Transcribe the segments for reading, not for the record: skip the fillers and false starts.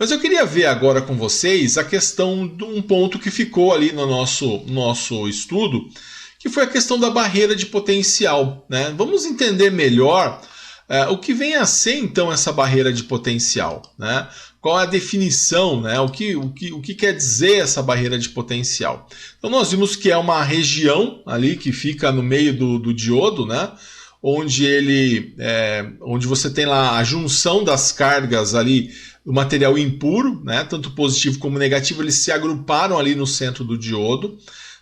Mas eu queria ver agora com vocês a questão de um ponto que ficou ali no nosso estudo, que foi a questão da barreira de potencial, né? Vamos entender melhor o que vem a ser então essa barreira de potencial, né? Qual é a definição, né? O que quer dizer essa barreira de potencial? Então nós vimos que é uma região ali que fica no meio do diodo, né? Onde você tem lá a junção das cargas ali do material impuro, né? Tanto positivo como negativo, eles se agruparam ali no centro do diodo.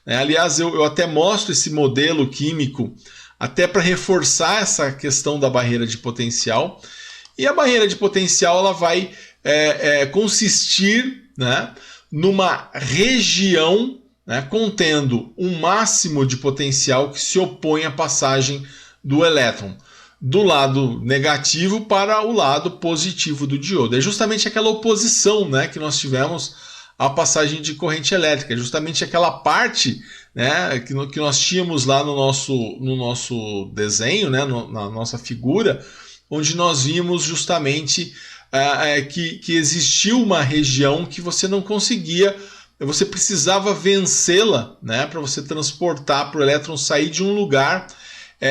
Aliás, eu até mostro esse modelo químico até para reforçar essa questão da barreira de potencial. E a barreira de potencial ela vai consistir, né, numa região, né, contendo um máximo de potencial que se opõe à passagem do elétron do lado negativo para o lado positivo do diodo. É justamente aquela oposição, né, que nós tivemos à passagem de corrente elétrica, justamente aquela parte, né, que nós tínhamos lá no nosso desenho, né, na nossa figura, onde nós vimos justamente que existiu uma região que você não conseguia, você precisava vencê-la, né, para você transportar, para o elétron sair de um lugar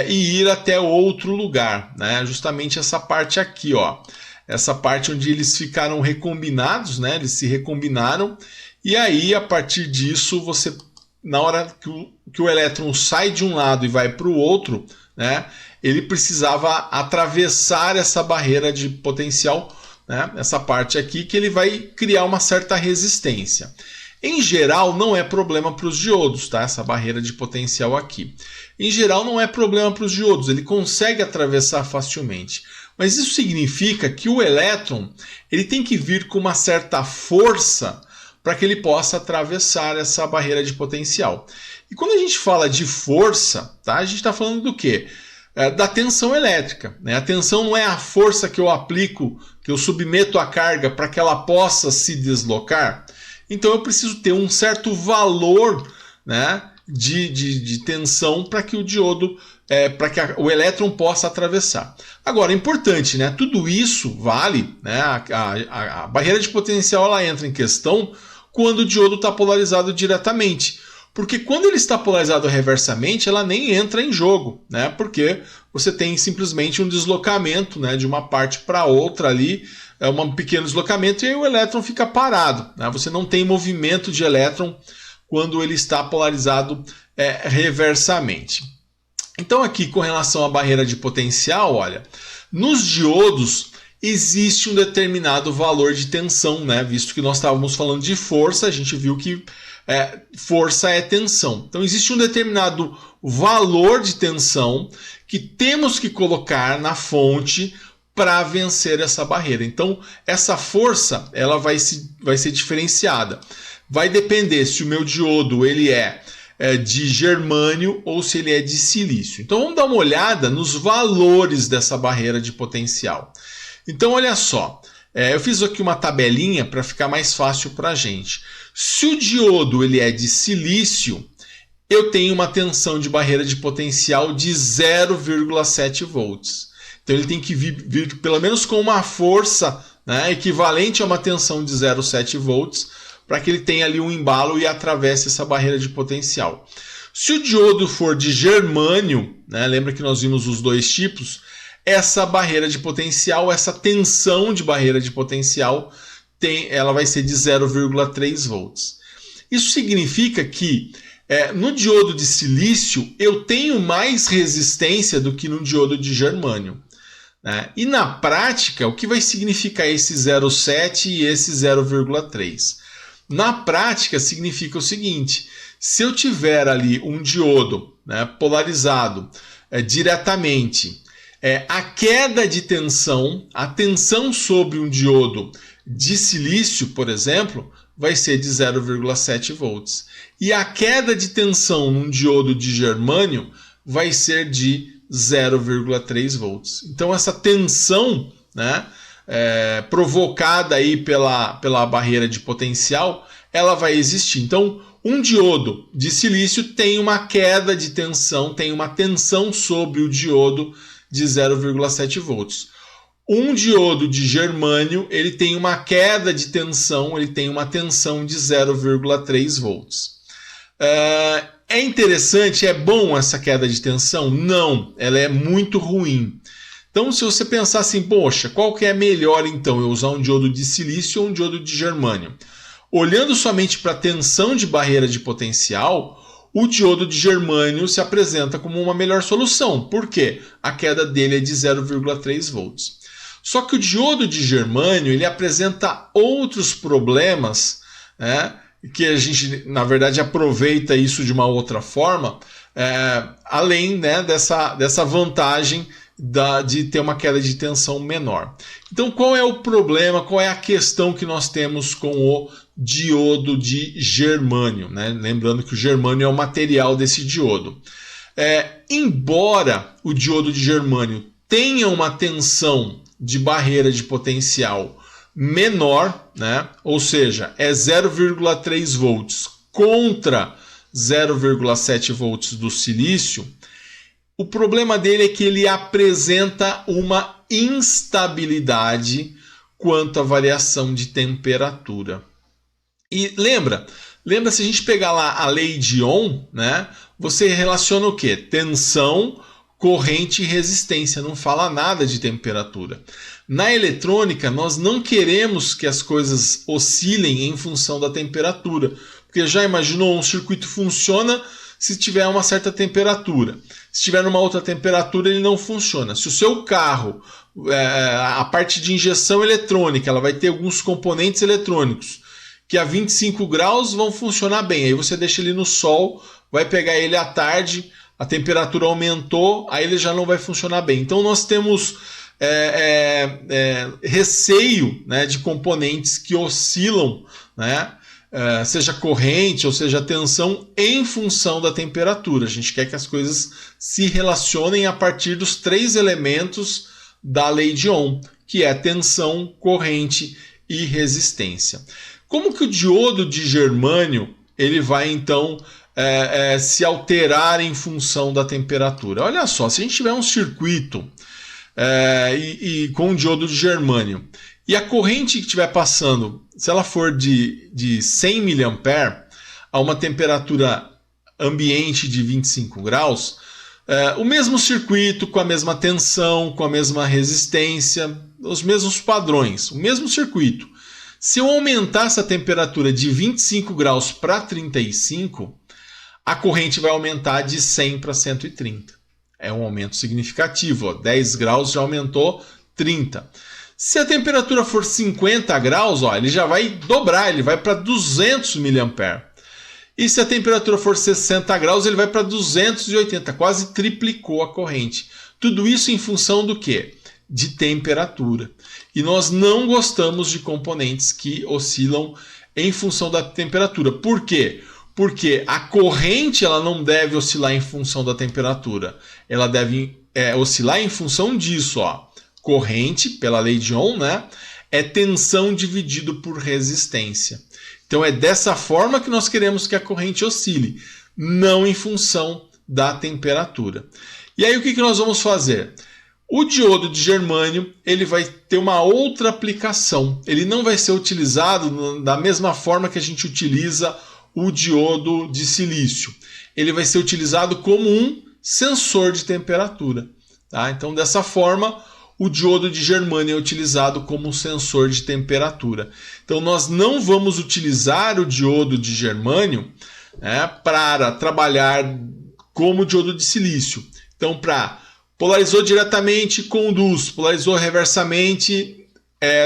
e ir até outro lugar, né? Justamente essa parte aqui, ó, essa parte onde eles ficaram recombinados, né? Eles se recombinaram e aí a partir disso você, na hora que o elétron sai de um lado e vai para o outro, né? Ele precisava atravessar essa barreira de potencial, né? Essa parte aqui que ele vai criar uma certa resistência. Em geral, não é problema para os diodos, tá? Essa barreira de potencial aqui. Em geral, não é problema para os diodos, ele consegue atravessar facilmente. Mas isso significa que o elétron ele tem que vir com uma certa força para que ele possa atravessar essa barreira de potencial. E quando a gente fala de força, tá? A gente está falando do quê? Da tensão elétrica, né? A tensão não é a força que eu aplico, que eu submeto a carga para que ela possa se deslocar. Então eu preciso ter um certo valor, né, de tensão para que o diodo, para que o elétron possa atravessar. Agora, é importante, né, tudo isso vale, né, a barreira de potencial ela entra em questão quando o diodo está polarizado diretamente. Porque quando ele está polarizado reversamente, ela nem entra em jogo, né, porque você tem simplesmente um deslocamento, né, de uma parte para outra ali, um pequeno deslocamento e aí o elétron fica parado, né? Você não tem movimento de elétron quando ele está polarizado reversamente. Então aqui com relação à barreira de potencial, olha, nos diodos existe um determinado valor de tensão, né? Visto que nós estávamos falando de força, a gente viu que força é tensão. Então existe um determinado valor de tensão que temos que colocar na fonte para vencer essa barreira. Então, essa força ela vai ser diferenciada. Vai depender se o meu diodo ele é de germânio ou se ele é de silício. Então, vamos dar uma olhada nos valores dessa barreira de potencial. Então, olha só. Eu fiz aqui uma tabelinha para ficar mais fácil para a gente. Se o diodo ele é de silício, eu tenho uma tensão de barreira de potencial de 0,7 volts. Então ele tem que vir pelo menos com uma força, né, equivalente a uma tensão de 0,7 volts para que ele tenha ali um embalo e atravesse essa barreira de potencial. Se o diodo for de germânio, né, lembra que nós vimos os dois tipos, essa barreira de potencial, essa tensão de barreira de potencial, ela vai ser de 0,3 volts. Isso significa que no diodo de silício eu tenho mais resistência do que no diodo de germânio. E na prática, o que vai significar esse 0,7 e esse 0,3? Na prática, significa o seguinte: se eu tiver ali um diodo, né, polarizado diretamente, a queda de tensão, a tensão sobre um diodo de silício, por exemplo, vai ser de 0,7 volts. E a queda de tensão num diodo de germânio vai ser de 0,3 volts. Então essa tensão, né, provocada aí pela barreira de potencial, ela vai existir. Então um diodo de silício tem uma queda de tensão, tem uma tensão sobre o diodo de 0,7 volts. Um diodo de germânio, ele tem uma queda de tensão, ele tem uma tensão de 0,3 volts. É interessante, é bom essa queda de tensão? Não, ela é muito ruim. Então, se você pensar assim, poxa, qual que é melhor então, eu usar um diodo de silício ou um diodo de germânio? Olhando somente para a tensão de barreira de potencial, o diodo de germânio se apresenta como uma melhor solução. Por quê? A queda dele é de 0,3 volts. Só que o diodo de germânio ele apresenta outros problemas, né, que a gente, na verdade, aproveita isso de uma outra forma, além, né, dessa vantagem de ter uma queda de tensão menor. Então, qual é o problema, qual é a questão que nós temos com o diodo de germânio, né? Lembrando que o germânio é o material desse diodo. Embora o diodo de germânio tenha uma tensão de barreira de potencial menor, né? Ou seja, é 0,3 volts contra 0,7 volts do silício, o problema dele é que ele apresenta uma instabilidade quanto à variação de temperatura. E lembra se a gente pegar lá a lei de Ohm, né? Você relaciona o quê? Tensão, corrente e resistência, não fala nada de temperatura. Na eletrônica, nós não queremos que as coisas oscilem em função da temperatura, porque já imaginou, um circuito funciona se tiver uma certa temperatura. Se tiver numa outra temperatura, ele não funciona. Se o seu carro, a parte de injeção eletrônica, ela vai ter alguns componentes eletrônicos que a 25 graus vão funcionar bem. Aí você deixa ele no sol, vai pegar ele à tarde, a temperatura aumentou, aí ele já não vai funcionar bem. Então nós temos receio, né, de componentes que oscilam, né, seja corrente ou seja tensão em função da temperatura. A gente quer que as coisas se relacionem a partir dos 3 elementos da lei de Ohm, que é tensão, corrente e resistência. Como que o diodo de germânio ele vai então se alterar em função da temperatura? Olha só, se a gente tiver um circuito com um diodo de germânio e a corrente que estiver passando, se ela for de 100 mA a uma temperatura ambiente de 25 graus, o mesmo circuito, com a mesma tensão, com a mesma resistência, os mesmos padrões, o mesmo circuito. Se eu aumentar essa temperatura de 25 graus para 35, a corrente vai aumentar de 100 para 130. É um aumento significativo. 10 graus já aumentou 30. Se a temperatura for 50 graus, ele já vai dobrar, ele vai para 200 mA. E se a temperatura for 60 graus, ele vai para 280, quase triplicou a corrente. Tudo isso em função do quê? De temperatura. E nós não gostamos de componentes que oscilam em função da temperatura. Por quê? Porque a corrente ela não deve oscilar em função da temperatura. Ela deve oscilar em função disso. Corrente, pela lei de Ohm, né, é tensão dividido por resistência. Então é dessa forma que nós queremos que a corrente oscile, não em função da temperatura. E aí o que nós vamos fazer? O diodo de germânio ele vai ter uma outra aplicação. Ele não vai ser utilizado da mesma forma que a gente utiliza o diodo de silício. Ele vai ser utilizado como um sensor de temperatura. Tá? Então, dessa forma, o diodo de germânio é utilizado como um sensor de temperatura. Então, nós não vamos utilizar o diodo de germânio para trabalhar como o diodo de silício. Então, para polarizou diretamente, conduz. Polarizou reversamente,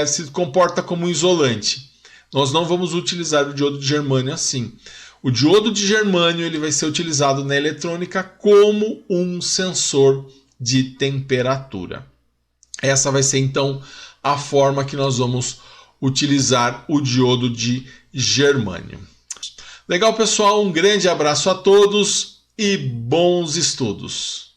se comporta como um isolante. Nós não vamos utilizar o diodo de germânio assim. O diodo de germânio ele vai ser utilizado na eletrônica como um sensor de temperatura. Essa vai ser, então, a forma que nós vamos utilizar o diodo de germânio. Legal, pessoal? Um grande abraço a todos e bons estudos!